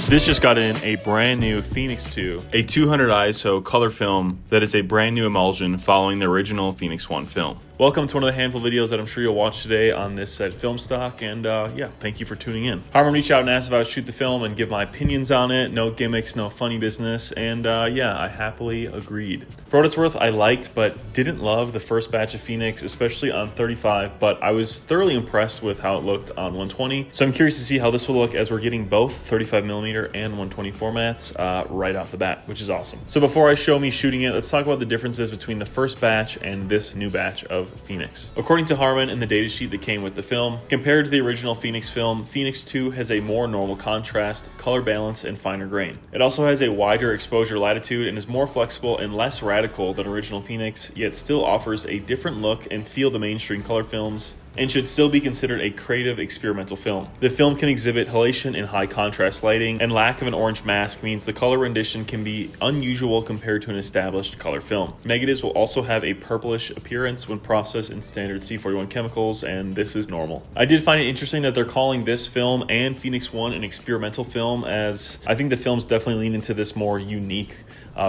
This just got in a brand new Phoenix II, a 200 ISO color film that is a brand new emulsion following the original Phoenix I film. Welcome to one of the handful of videos that I'm sure you'll watch today on this said film stock, and yeah, thank you for tuning in. Harman reached out and asked if I would shoot the film and give my opinions on it. No gimmicks, no funny business, and yeah, I happily agreed. For what it's worth, I liked but didn't love the first batch of Phoenix, especially on 35, but I was thoroughly impressed with how it looked on 120, so I'm curious to see how this will look as we're getting both 35mm and 120 formats right off the bat, which is awesome. So before I show me shooting it, let's talk about the differences between the first batch and this new batch of Phoenix. According to Harman in the datasheet that came with the film, compared to the original Phoenix film, Phoenix 2 has a more normal contrast, color balance, and finer grain. It also has a wider exposure latitude and is more flexible and less radical than original Phoenix, yet still offers a different look and feel to mainstream color films, and should still be considered a creative experimental film. The film can exhibit halation in high contrast lighting, and lack of an orange mask means the color rendition can be unusual compared to an established color film. Negatives will also have a purplish appearance when processed in standard C41 chemicals, and this is normal. I did find it interesting that they're calling this film and Phoenix 1 an experimental film, as I think the films definitely lean into this more unique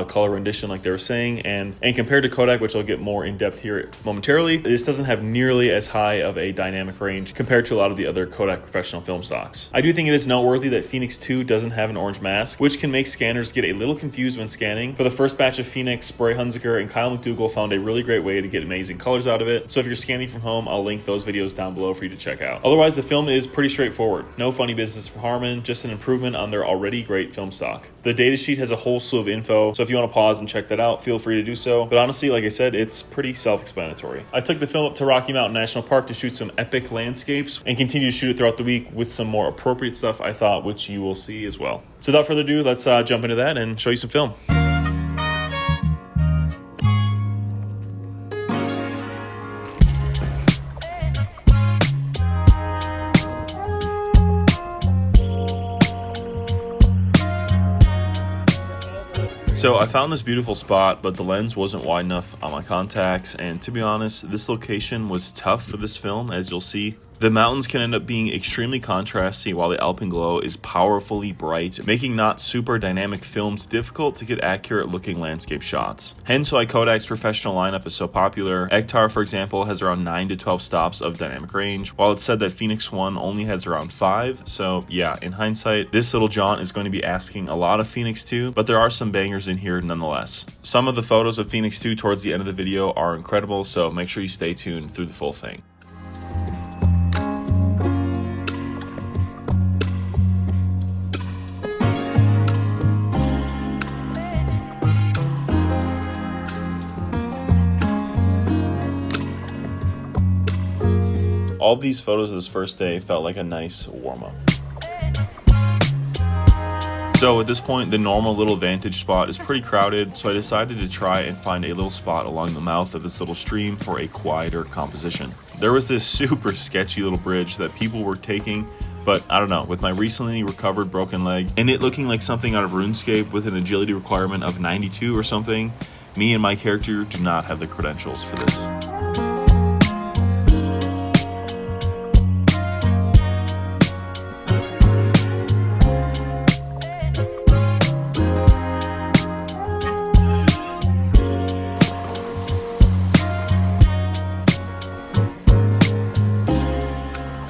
color rendition like they were saying, and compared to Kodak, which I'll get more in depth here momentarily, this doesn't have nearly as high of a dynamic range compared to a lot of the other Kodak professional film stocks. I do think it is noteworthy that Phoenix 2 doesn't have an orange mask, which can make scanners get a little confused when scanning. For the first batch of Phoenix, Bray Hunziker and Kyle McDougall found a really great way to get amazing colors out of it, so if you're scanning from home, I'll link those videos down below for you to check out. Otherwise, the film is pretty straightforward. No funny business for Harman, just an improvement on their already great film stock. The datasheet has a whole slew of info, so if you want to pause and check that out, feel free to do so. But honestly, like I said, it's pretty self-explanatory. I took the film up to Rocky Mountain National Park to shoot some epic landscapes and continue to shoot it throughout the week with some more appropriate stuff, I thought, which you will see as well. So without further ado, let's jump into that and show you some film. So I found this beautiful spot, but the lens wasn't wide enough on my contacts, and to be honest, this location was tough for this film, as you'll see. The mountains can end up being extremely contrasty while the alpenglow is powerfully bright, making not super dynamic films difficult to get accurate looking landscape shots. Hence why Kodak's professional lineup is so popular. Ektar, for example, has around 9 to 12 stops of dynamic range, while it's said that Phoenix 1 only has around 5, so yeah, in hindsight, this little jaunt is going to be asking a lot of Phoenix 2, but there are some bangers in here nonetheless. Some of the photos of Phoenix 2 towards the end of the video are incredible, so make sure you stay tuned through the full thing. All of these photos of this first day felt like a nice warm-up. So at this point, the normal little vantage spot is pretty crowded, so I decided to try and find a little spot along the mouth of this little stream for a quieter composition. There was this super sketchy little bridge that people were taking, but I don't know, with my recently recovered broken leg, and it looking like something out of RuneScape with an agility requirement of 92 or something, me and my character do not have the credentials for this.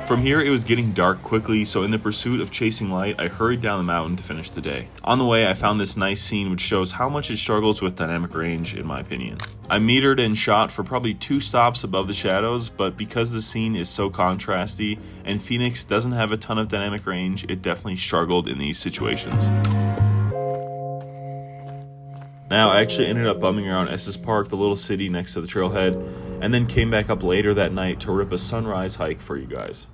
From here, it was getting dark quickly, so in the pursuit of chasing light, I hurried down the mountain to finish the day. On the way, I found this nice scene which shows how much it struggles with dynamic range, in my opinion. I metered and shot for probably 2 stops above the shadows, but because the scene is so contrasty, and Phoenix doesn't have a ton of dynamic range, it definitely struggled in these situations. Now, I actually ended up bumming around Estes Park, the little city next to the trailhead, and then came back up later that night to rip a sunrise hike for you guys.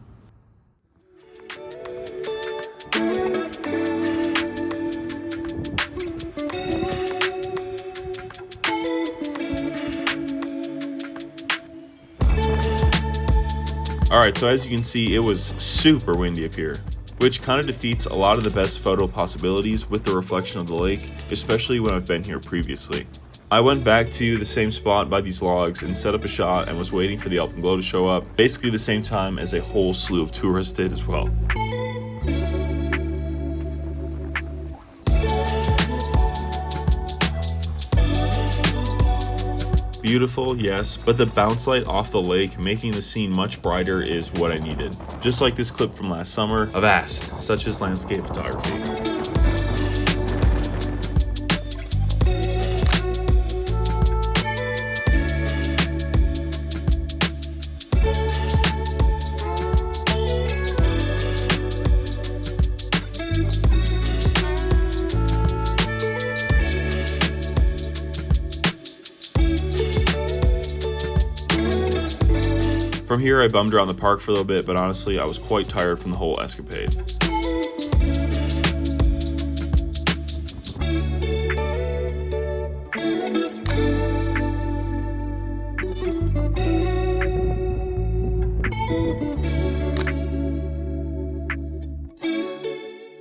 Alright, so as you can see, it was super windy up here, which kind of defeats a lot of the best photo possibilities with the reflection of the lake, especially when I've been here previously. I went back to the same spot by these logs and set up a shot and was waiting for the alpenglow to show up, basically the same time as a whole slew of tourists did as well. Beautiful, yes, but the bounce light off the lake making the scene much brighter is what I needed. Just like this clip from last summer, a vast, such as landscape photography. From here, I bummed around the park for a little bit, but honestly, I was quite tired from the whole escapade.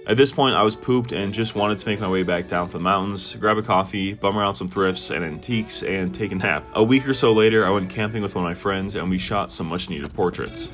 At this point, I was pooped and just wanted to make my way back down from the mountains, grab a coffee, bum around some thrifts and antiques, and take a nap. A week or so later, I went camping with one of my friends and we shot some much needed portraits.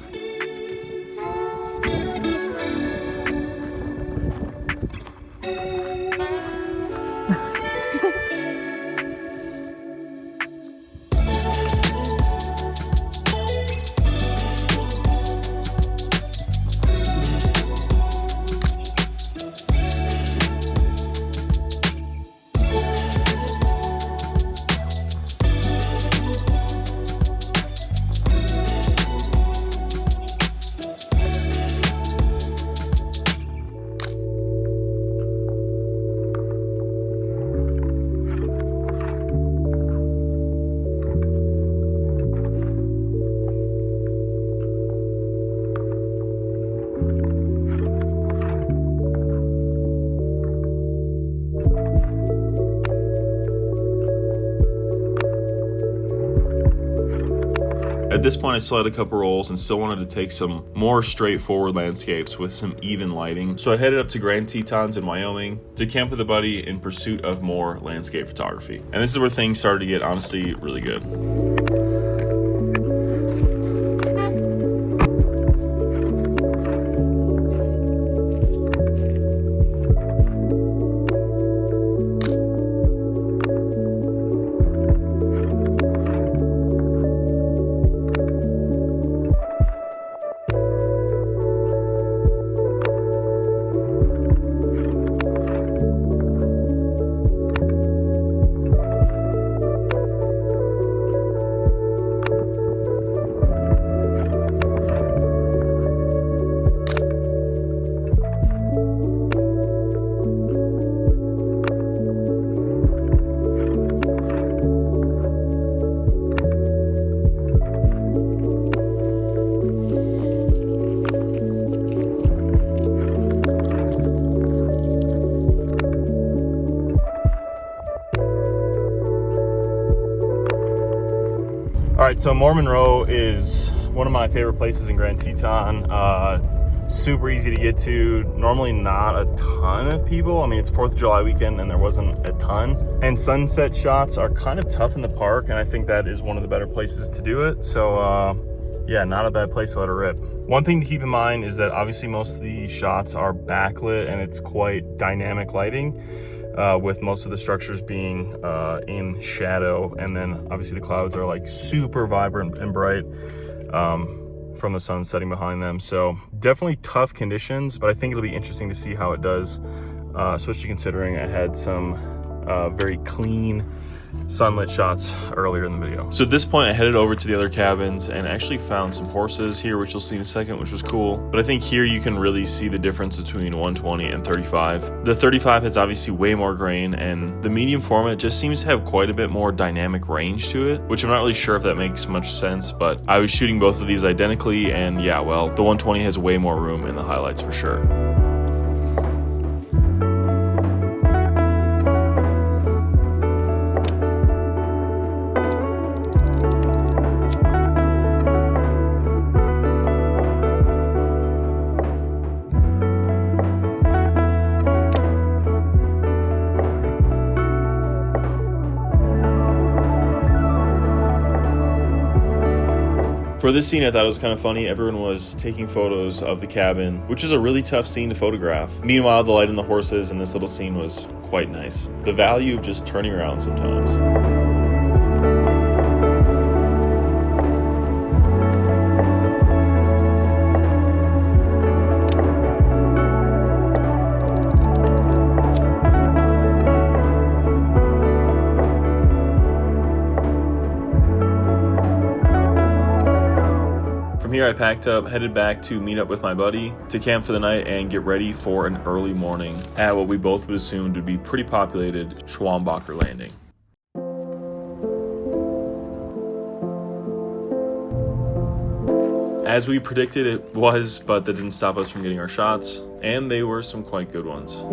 At this point, I still had a couple rolls and still wanted to take some more straightforward landscapes with some even lighting. So I headed up to Grand Tetons in Wyoming to camp with a buddy in pursuit of more landscape photography. And this is where things started to get honestly really good. All right, so Mormon Row is one of my favorite places in Grand Teton. Super easy to get to. Normally not a ton of people. I mean, it's 4th of July weekend and there wasn't a ton. And sunset shots are kind of tough in the park, and I think that is one of the better places to do it. So yeah, not a bad place to let it rip. One thing to keep in mind is that obviously most of the shots are backlit and it's quite dynamic lighting. With most of the structures being in shadow, and then obviously the clouds are like super vibrant and bright from the sun setting behind them. So definitely tough conditions, but I think it'll be interesting to see how it does, especially considering I had some very clean sunlit shots earlier in the video. So at this point I headed over to the other cabins and actually found some horses here, which you'll see in a second, which was cool. But I think here you can really see the difference between 120 and 35. The 35 has obviously way more grain, and the medium format just seems to have quite a bit more dynamic range to it, which I'm not really sure if that makes much sense, but I was shooting both of these identically, and yeah, well, the 120 has way more room in the highlights for sure. For this scene, I thought it was kind of funny. Everyone was taking photos of the cabin, which is a really tough scene to photograph. Meanwhile, the light on the horses in this little scene was quite nice. The value of just turning around sometimes. here I packed up, headed back to meet up with my buddy to camp for the night and get ready for an early morning at what we both would assume would be pretty populated Schwambacher Landing. As we predicted it was, but that didn't stop us from getting our shots, and they were some quite good ones.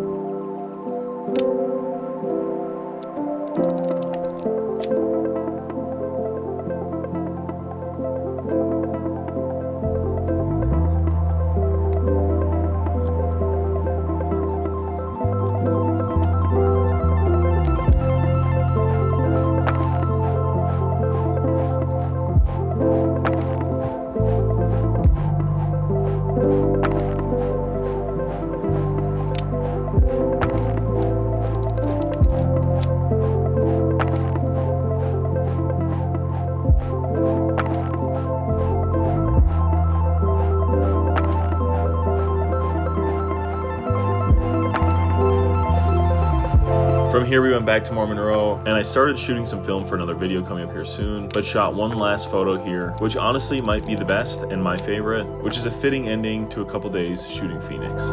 From here we went back to Mormon Row, and I started shooting some film for another video coming up here soon, but shot one last photo here, which honestly might be the best and my favorite, which is a fitting ending to a couple days shooting Phoenix.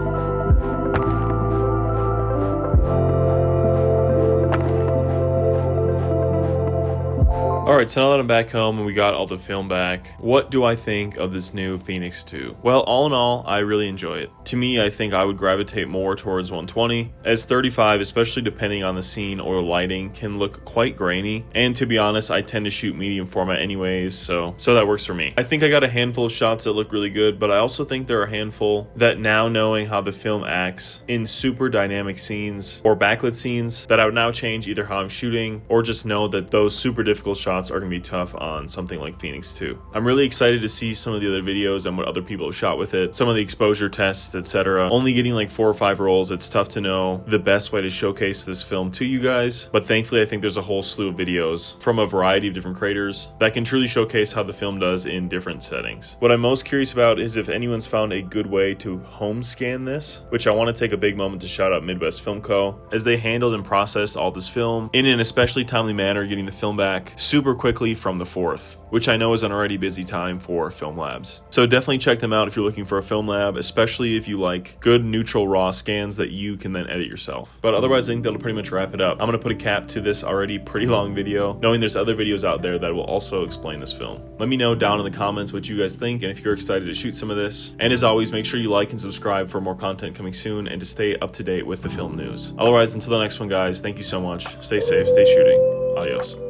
Alright, so now that I'm back home and we got all the film back, what do I think of this new Phoenix II? Well, all in all, I really enjoy it. To me, I think I would gravitate more towards 120, as 35, especially depending on the scene or lighting, can look quite grainy, and to be honest, I tend to shoot medium format anyways, so that works for me. I think I got a handful of shots that look really good, but I also think there are a handful that, now knowing how the film acts in super dynamic scenes or backlit scenes, that I would now change either how I'm shooting or just know that those super difficult shots are going to be tough on something like Phoenix 2. I'm really excited to see some of the other videos and what other people have shot with it, some of the exposure tests, etc. Only getting like 4 or 5 rolls, it's tough to know the best way to showcase this film to you guys, but thankfully I think there's a whole slew of videos from a variety of different creators that can truly showcase how the film does in different settings. What I'm most curious about is if anyone's found a good way to home scan this, which I want to take a big moment to shout out Midwest Film Co., as they handled and processed all this film in an especially timely manner, getting the film back super quickly from the 4th, which I know is an already busy time for film labs. So definitely check them out if you're looking for a film lab, especially if you like good neutral raw scans that you can then edit yourself. But otherwise, I think that'll pretty much wrap it up. I'm gonna put a cap to this already pretty long video, knowing there's other videos out there that will also explain this film. Let me know down in the comments what you guys think and if you're excited to shoot some of this. And as always, make sure you like and subscribe for more content coming soon and to stay up to date with the film news. Otherwise, until the next one, guys, thank you so much. Stay safe, stay shooting. Adios.